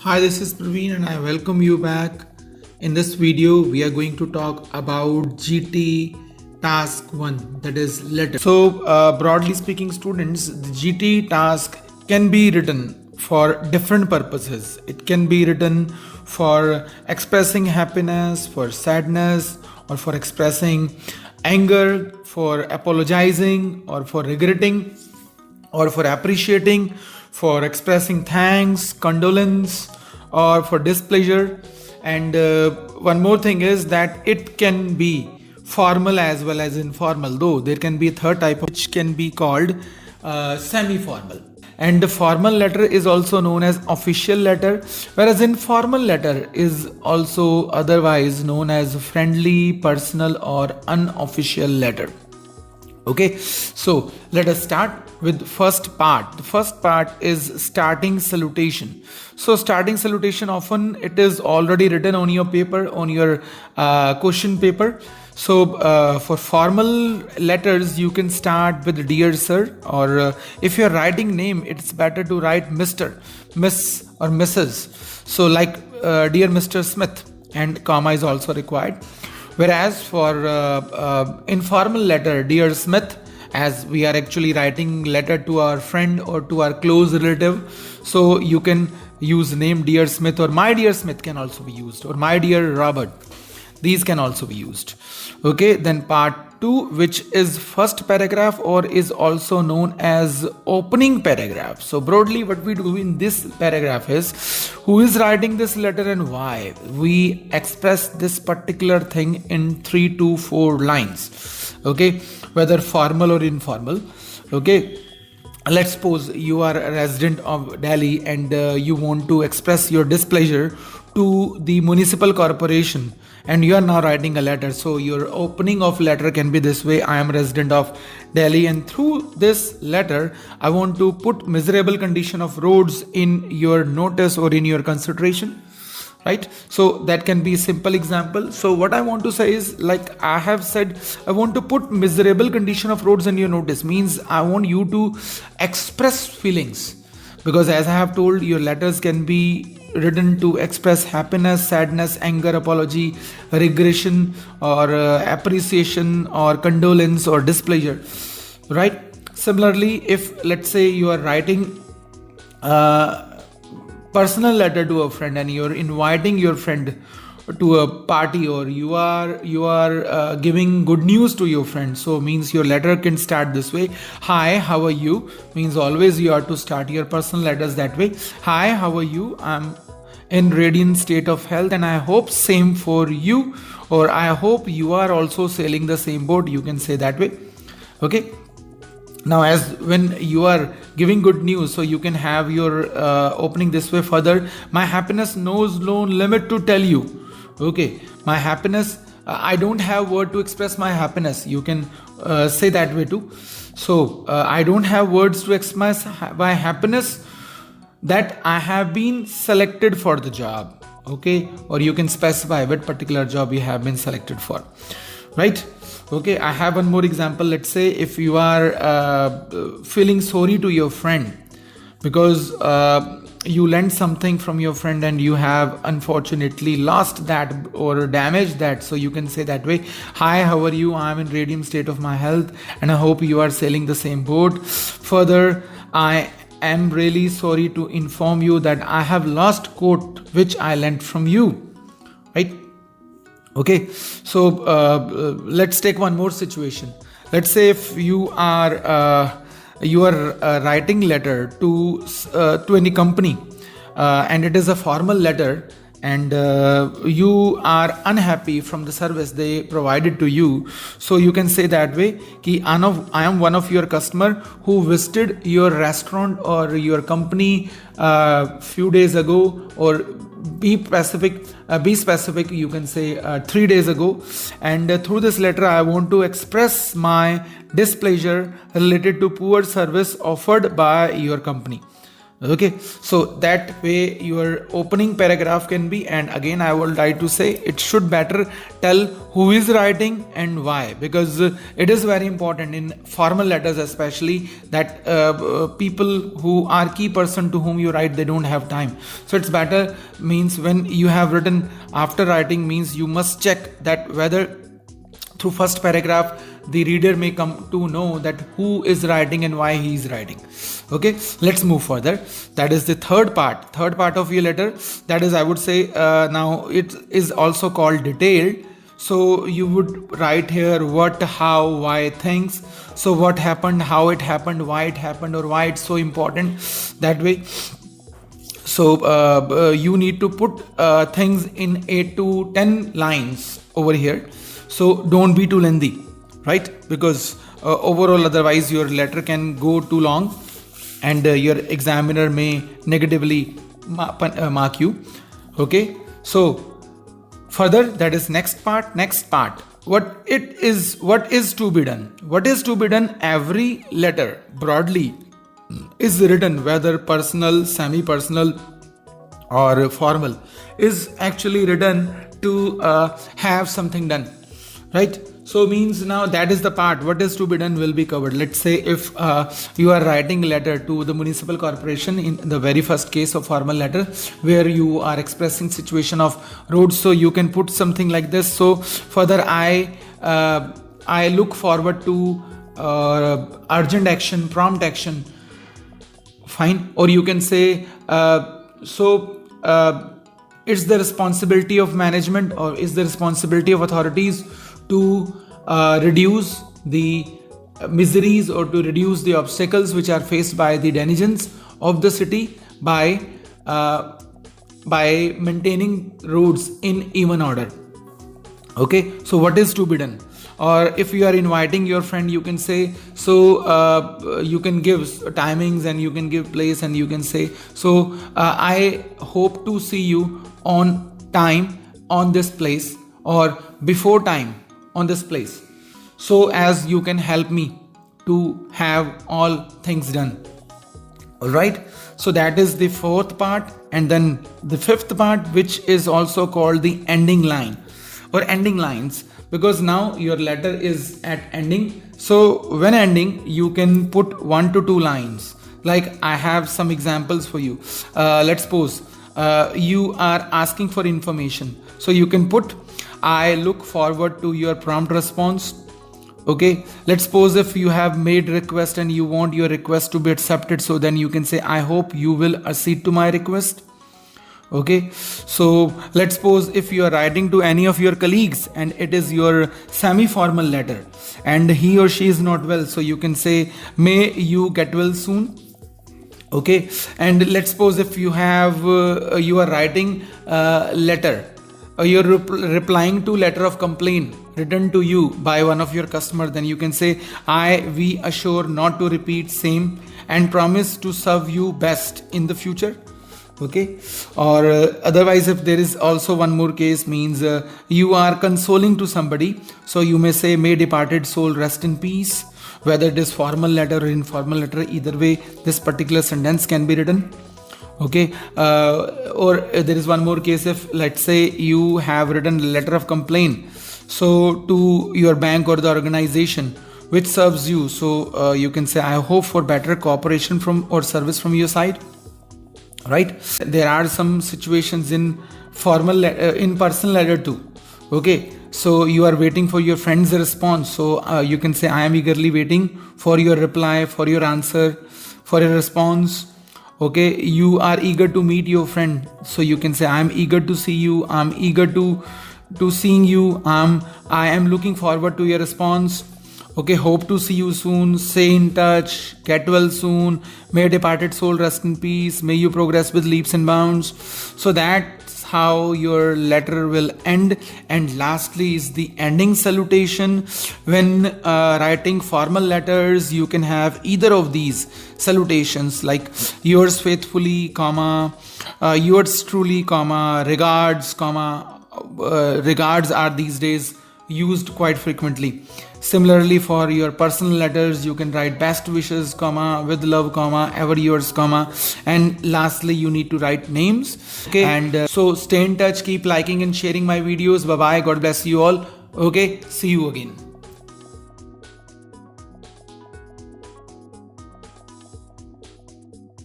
Hi, this is Praveen and I welcome you back. In this video, we are going to talk about GT task 1, that is letter. So, broadly speaking, students, the GT task can be written for different purposes. It can be written for expressing happiness, for sadness, or for expressing anger, for apologizing, or for regretting, or for appreciating, for expressing thanks, condolence, or for displeasure. And one more thing is that it can be formal as well as informal, though there can be a third type which can be called semi-formal. And the formal letter is also known as official letter, whereas informal letter is also otherwise known as friendly, personal, or unofficial letter. Okay, so let us start with first part. The first part is starting salutation. So starting salutation, often it is already written on your paper, on your question paper. So for formal letters, you can start with dear sir, or if you're writing name, it's better to write Mr., Miss, or Mrs. So like dear Mr. Smith, and comma is also required. Whereas for informal letter, dear Smith, as we are actually writing letter to our friend or to our close relative, so you can use name dear Smith, or my dear Smith can also be used, or my dear Robert. These can also be used. Okay, then part 2, which is first paragraph, or is also known as opening paragraph. So broadly what we do in this paragraph is who is writing this letter and why. We express this particular thing in 3 to 4 lines. Okay, whether formal or informal. Okay, let's suppose you are a resident of Delhi and you want to express your displeasure to the municipal corporation, and you are now writing a letter. So your opening of letter can be this way: I am a resident of Delhi, and through this letter I want to put miserable condition of roads in your notice or in your consideration. Right, so that can be a simple example. So what I want to say is, like I have said, I want to put miserable condition of roads in your notice, means I want you to express feelings, because as I have told, your letters can be written to express happiness, sadness, anger, apology, regression, or appreciation, or condolence, or displeasure. Right, similarly, if let's say you are writing personal letter to a friend and you're inviting your friend to a party, or you are giving good news to your friend, so means your letter can start this way: hi, how are you? Means always you are to start your personal letters that way. Hi, how are you? I'm in radiant state of health and I hope same for you, or I hope you are also sailing the same boat, you can say that way. Okay, now as when you are giving good news, so you can have your opening this way further: my happiness knows no limit to tell you. Okay, my happiness, I don't have word to express my happiness, you can say that way too. So I don't have words to express my happiness that I have been selected for the job. Okay, or you can specify what particular job you have been selected for. Right, okay, I have one more example. Let's say if you are feeling sorry to your friend because you lent something from your friend and you have unfortunately lost that or damaged that, so you can say that way: hi, how are you? I am in radiant state of my health and I hope you are sailing the same boat. Further, I am really sorry to inform you that I have lost coat which I lent from you. Right, okay, so let's take one more situation. Let's say if you are writing letter to any company, and it is a formal letter, and you are unhappy from the service they provided to you, so you can say that way ki I am one of your customer who visited your restaurant or your company few days ago, or be specific, you can say 3 days ago, and through this letter I want to express my displeasure related to poor service offered by your company. Okay, so that way your opening paragraph can be, and again I will try to say it should better tell who is writing and why, because it is very important in formal letters especially that people who are key person to whom you write, they don't have time. So it's better means when you have written after writing means you must check that whether through first paragraph the reader may come to know that who is writing and why he is writing. Okay, let's move further. That is the third part of your letter. That is, I would say, now it is also called detailed. So you would write here what, how, why things. So what happened, how it happened, why it happened, or why it's so important, that way. So you need to put things in 8 to 10 lines over here. So don't be too lengthy, right? Because overall otherwise your letter can go too long and your examiner may negatively mark you. Okay, so further, that is next part. What is to be done? Every letter broadly is written, whether personal, semi-personal or formal, is actually written to have something done, right? So means now that is the part what is to be done will be covered. Let's say if you are writing a letter to the municipal corporation, in the very first case of formal letter where you are expressing situation of roads, so you can put something like this. So further, I look forward to urgent action, prompt action, fine. Or you can say it's the responsibility of management or is the responsibility of authorities to reduce the miseries or to reduce the obstacles which are faced by the denizens of the city by maintaining roads in even order. Okay, so what is to be done? Or if you are inviting your friend, you can say, so you can give timings and you can give place and you can say, so I hope to see you on time on this place or before time on this place, so as you can help me to have all things done. All right, so that is the fourth part. And then the fifth part, which is also called the ending line or ending lines, because now your letter is at ending. So when ending, you can put 1 to 2 lines. Like I have some examples for you. Let's suppose you are asking for information, so you can put, I look forward to your prompt response. Okay, let's suppose if you have made request and you want your request to be accepted, so then you can say, I hope you will accede to my request. Okay, so let's suppose if you are writing to any of your colleagues and it is your semi-formal letter and he or she is not well, so you can say, may you get well soon. Okay, and let's suppose if you have you are writing letter, you're replying to letter of complaint written to you by one of your customers, then you can say, we assure not to repeat same and promise to serve you best in the future. Okay, or otherwise, if there is also one more case, means you are consoling to somebody, so you may say, may departed soul rest in peace. Whether it is formal letter or informal letter, either way this particular sentence can be written. Okay, or there is one more case, if let's say you have written a letter of complaint, so to your bank or the organization which serves you, so you can say, I hope for better cooperation from or service from your side. Right, there are some situations in formal in personal letter too. Okay, so you are waiting for your friend's response, so you can say, I am eagerly waiting for your reply, for your answer, for your response. Okay, you are eager to meet your friend, so you can say, I am eager to see you, I am eager to seeing you, I am looking forward to your response. Okay, hope to see you soon, stay in touch, get well soon, may departed soul rest in peace, may you progress with leaps and bounds. So that's how your letter will end. And lastly is the ending salutation. When writing formal letters, you can have either of these salutations, like yours faithfully, comma, yours truly, comma, regards, comma. Regards are these days used quite frequently. Similarly, for your personal letters, you can write best wishes, comma, with love, comma, ever yours, comma, and lastly, you need to write names. Okay, and so stay in touch, keep liking and sharing my videos. Bye bye. God bless you all. Okay, see you again.